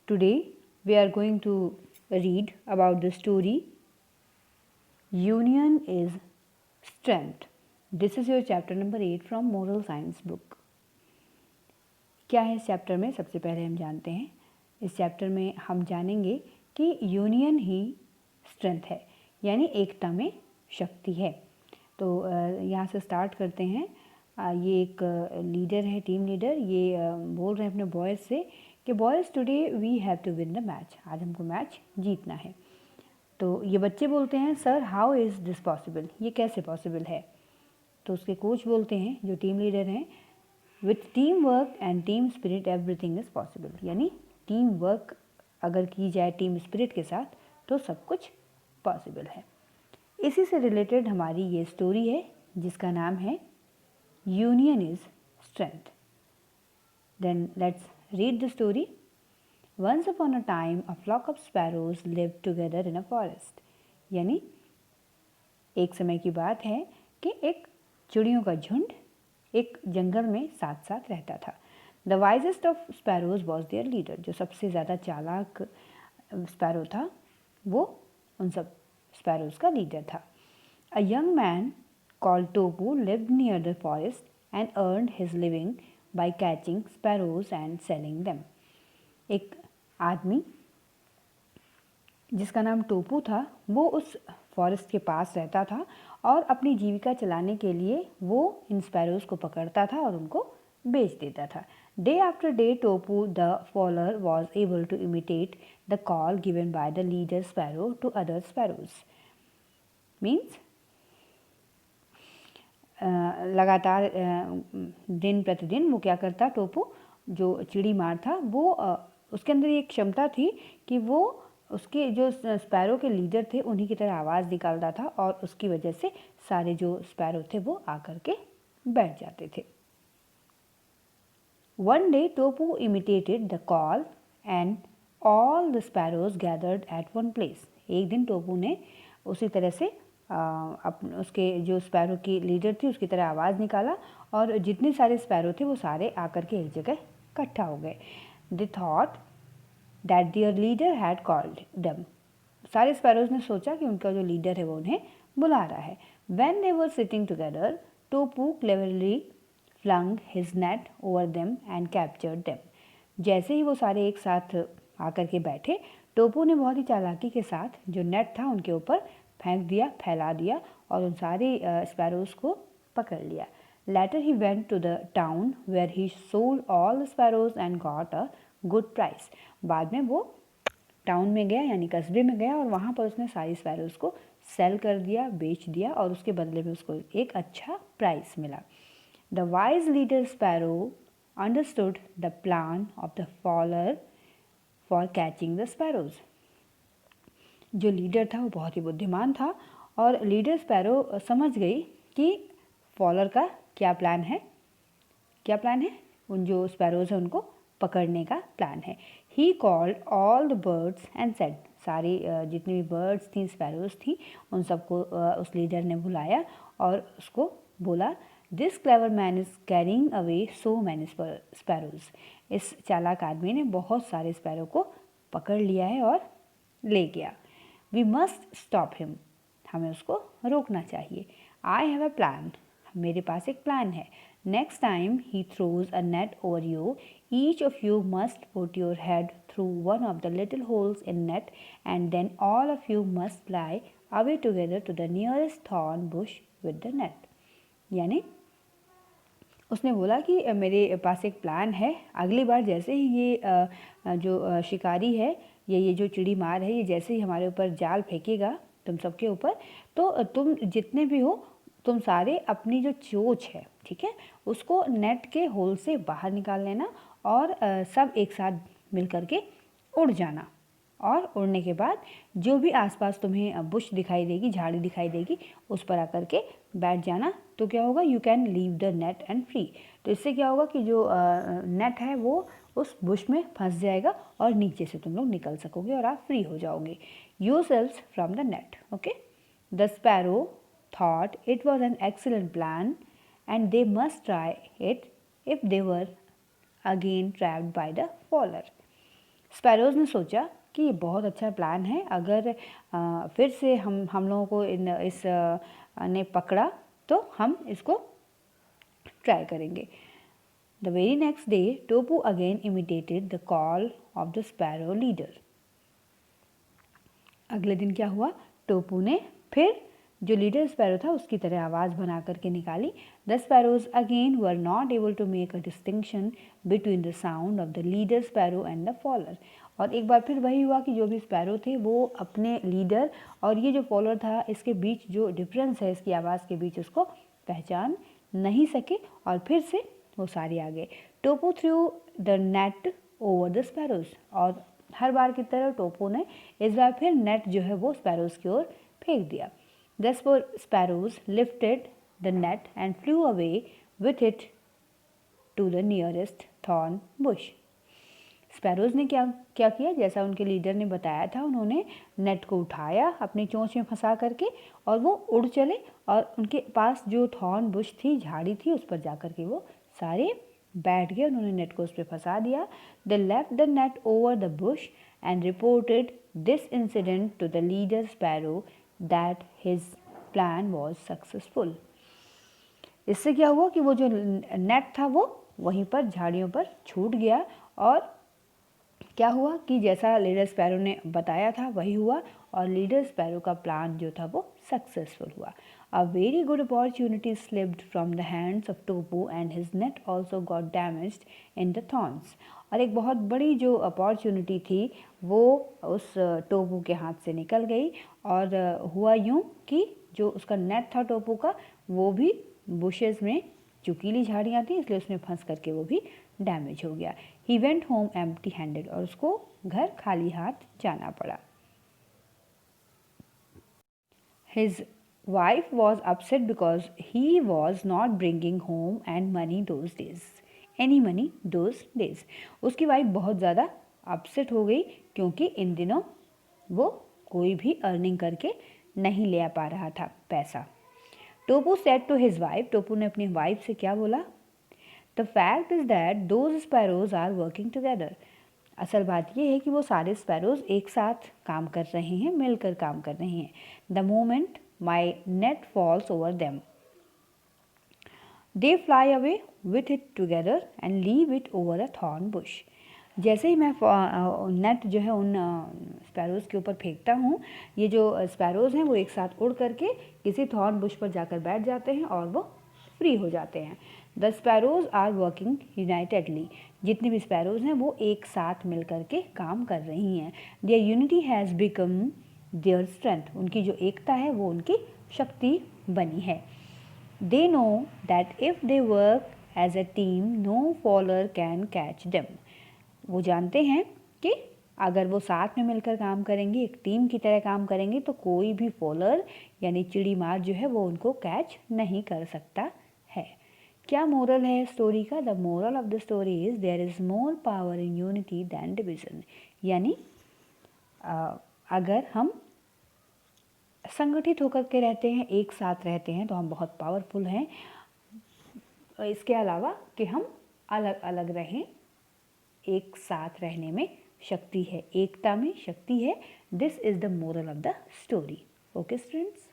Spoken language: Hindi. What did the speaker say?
Today we are going to read about the story Union is Strength. This is your chapter number 8 from Moral Science book. क्या है इस चैप्टर में? सबसे पहले हम जानते हैं, इस चैप्टर में हम जानेंगे कि यूनियन ही स्ट्रेंथ है, यानी एकता में शक्ति है। तो यहाँ से स्टार्ट करते हैं। ये एक लीडर है, टीम लीडर, ये बोल रहे हैं अपने बॉयज़ से कि boys today we have to win the match, आज हमको मैच जीतना है। तो ये बच्चे बोलते हैं sir how is this possible, ये कैसे पॉसिबल है? तो उसके कोच बोलते हैं, जो टीम लीडर हैं, with team work and team spirit everything is possible, यानी टीम वर्क अगर की जाए टीम स्पिरिट के साथ तो सब कुछ पॉसिबल है। इसी से रिलेटेड हमारी ये स्टोरी है जिसका नाम है union is strength. Then let's read the story. Once upon a time, a flock of sparrows lived together in a forest. यानी एक समय की बात है कि एक चिड़ियों का झुंड एक जंगल में साथ साथ रहता था। The wisest of sparrows was their leader. जो सबसे ज़्यादा चालाक स्पैरो था वो उन सब स्पैरोज का लीडर था। A young man called Topu lived near the forest and earned his living by catching sparrows and selling them. एक आदमी जिसका नाम टोपू था वो उस फॉरेस्ट के पास रहता था और अपनी जीविका चलाने के लिए वो इन स्पैरोज़ को पकड़ता था और उनको बेच देता था। Day after day Topu the follower was able to imitate the call given by the leader sparrow to other sparrows. Means लगातार दिन प्रतिदिन वो क्या करता, टोपू जो चिड़ी मार था वो उसके अंदर एक क्षमता थी कि वो उसके जो स्पैरो के लीडर थे उन्हीं की तरह आवाज़ निकालता था और उसकी वजह से सारे जो स्पैरो थे वो आकर के बैठ जाते थे। One day Topu imitated the call and all the sparrows gathered at one place. एक दिन टोपू ने उसी तरह से उसके जो स्पैरो की लीडर थी उसकी तरह आवाज़ निकाला और जितने सारे स्पैरो थे वो सारे आकर के एक जगह इकट्ठा हो गए। They thought that their leader had called them. सारे स्पैरोज ने सोचा कि उनका जो लीडर है वो उन्हें बुला रहा है। When they were sitting together, Topu cleverly flung his net over them and captured them. जैसे ही वो सारे एक साथ आकर के बैठे, टोपू ने बहुत ही चालाकी के साथ जो नेट था उनके ऊपर फेंक दिया, फैला दिया और उन सारे स्पैरोज को पकड़ लिया। Later he went to the town where he sold all the sparrows and got a good price. बाद में वो टाउन में गया यानी कस्बे में गया और वहाँ पर उसने सारी स्पैरोज को सेल कर दिया, बेच दिया और उसके बदले में उसको एक अच्छा प्राइस मिला। The wise leader sparrow understood the plan of the fowler for catching the sparrows. जो लीडर था वो बहुत ही बुद्धिमान था और लीडर स्पैरो समझ गई कि फॉलर का क्या प्लान है, क्या प्लान है, उन जो स्पैरोज हैं उनको पकड़ने का प्लान है। He called all the birds and said, सारी जितनी भी बर्ड्स थी, स्पैरोज थी, उन सबको उस लीडर ने बुलाया और उसको बोला, this clever man is carrying away so many sparrows. इस चालाक आदमी ने बहुत सारे स्पैरो को पकड़ लिया है और ले गया। वी मस्ट स्टॉप हिम, हमें उसको रोकना चाहिए। आई हैव अ प्लान, मेरे पास एक प्लान है। Next time he throws a net over you, each of you must put your head through one of the little holes in net and then all of you must fly away together to the nearest thorn bush with the net. यानी उसने बोला कि मेरे पास एक प्लान है, अगली बार जैसे ही ये जो शिकारी है, ये जो चिड़ी मार है, ये जैसे ही हमारे ऊपर जाल फेंकेगा तुम सबके ऊपर, तो तुम जितने भी हो तुम सारे अपनी जो चोंच है, ठीक है, उसको नेट के होल से बाहर निकाल लेना और सब एक साथ मिल कर के उड़ जाना। और उड़ने के बाद जो भी आसपास तुम्हें बुश दिखाई देगी, झाड़ी दिखाई देगी, उस पर आकर के बैठ जाना। तो क्या होगा, you can leave the net and free. तो इससे क्या होगा कि जो नेट है वो उस बुश में फंस जाएगा और नीचे से तुम लोग निकल सकोगे और आप फ्री हो जाओगे। Yourselves from the net. Okay. The sparrow thought it was an excellent plan and they must try it if they were again trapped by the fowler. Sparrows ने सोचा कि ये बहुत अच्छा प्लान है, अगर फिर से हम लोगों को ने पकड़ा तो हम इसको ट्राई करेंगे। The very next day Topu again imitated the call of the sparrow leader. अगले दिन क्या हुआ, टोपू ने फिर जो लीडर स्पैरो था उसकी तरह आवाज़ बना करके निकाली। The sparrows again were not able to make a distinction between the sound of the leader sparrow and the follower. और एक बार फिर वही हुआ कि जो भी स्पैरो थे वो अपने लीडर और ये जो फॉलोअर था इसके बीच जो डिफरेंस है इसकी आवाज़ के बीच उसको पहचान नहीं सके और फिर से वो सारे आ गए। Topu through the net over the sparrows, और हर बार की तरह टोपू ने इस बार फिर नेट जो है वो स्पैरोज की ओर फेंक दिया। The sparrows lifted the net and flew away with it to the nearest thorn bush. Sparrows ने क्या क्या किया, जैसा उनके लीडर ने बताया था, उन्होंने नेट को उठाया अपनी चोंच में फंसा करके और वो उड़ चले और उनके पास जो थॉर्न बुश थी, झाड़ी थी, उस पर जा कर के वो सारे बैठ गए। उन्होंने नेट को उस पर फंसा दिया। They left the net over the bush and reported this incident to the leader sparrow that his plan was successful. इससे क्या हुआ कि वो जो नेट था वो वहीं पर झाड़ियों पर छूट गया और क्या हुआ कि जैसा लीडर स्पैरो ने बताया था वही हुआ और लीडर स्पैरो का प्लान जो था वो सक्सेसफुल हुआ। A very good opportunity slipped from the hands of Topu and his net also got damaged in the thorns. और एक बहुत बड़ी जो अपॉर्चुनिटी थी वो उस टोपू के हाथ से निकल गई और हुआ यूँ कि जो उसका नेट था टोपू का वो भी बुशेस में चुकीली झाड़ियाँ थी इसलिए उसमें फंस करके वो भी डैमेज हो गया। He went home empty handed, और उसको घर खाली हाथ जाना पड़ा। His wife was upset because he was not bringing home and money those days any money those days. उसकी वाइफ बहुत ज़्यादा अपसेट हो गई क्योंकि इन दिनों वो कोई भी अर्निंग करके नहीं ले आ पा रहा था पैसा। Topu said to his wife, Topu ने अपनी वाइफ से क्या बोला, the fact is that those sparrows are working together. असल बात यह है कि वो सारे स्पैरोज एक साथ काम कर रहे हैं, मिलकर काम कर रहे हैं। The moment my net falls over them they fly away with it together and leave it over a thorn bush. जैसे ही मैं नेट जो है उन स्पैरोज़ के ऊपर फेंकता हूँ, ये जो स्पैरोज़ हैं वो एक साथ उड़ करके किसी थॉर्न बुश पर जाकर बैठ जाते हैं और वो फ्री हो जाते हैं। The sparrows are working unitedly. जितनी भी स्पैरोज़ हैं वो एक साथ मिल करके काम कर रही हैं। Their unity has become their strength. उनकी जो एकता है वो उनकी शक्ति बनी है। They know that if they work as a team no follower can catch them. वो जानते हैं कि अगर वो साथ में मिलकर काम करेंगे, एक टीम की तरह काम करेंगे, तो कोई भी फॉलोअर यानी चिड़ी मार जो है वो उनको कैच नहीं कर सकता है। क्या मोरल है स्टोरी का? The moral of the story is there is more power in unity than division. यानी अगर हम संगठित होकर के रहते हैं, एक साथ रहते हैं, तो हम बहुत पावरफुल हैं। इसके अलावा कि हम अलग अलग रहें, एक साथ रहने में शक्ति है, एकता में शक्ति है। This is the moral of the story. Okay students.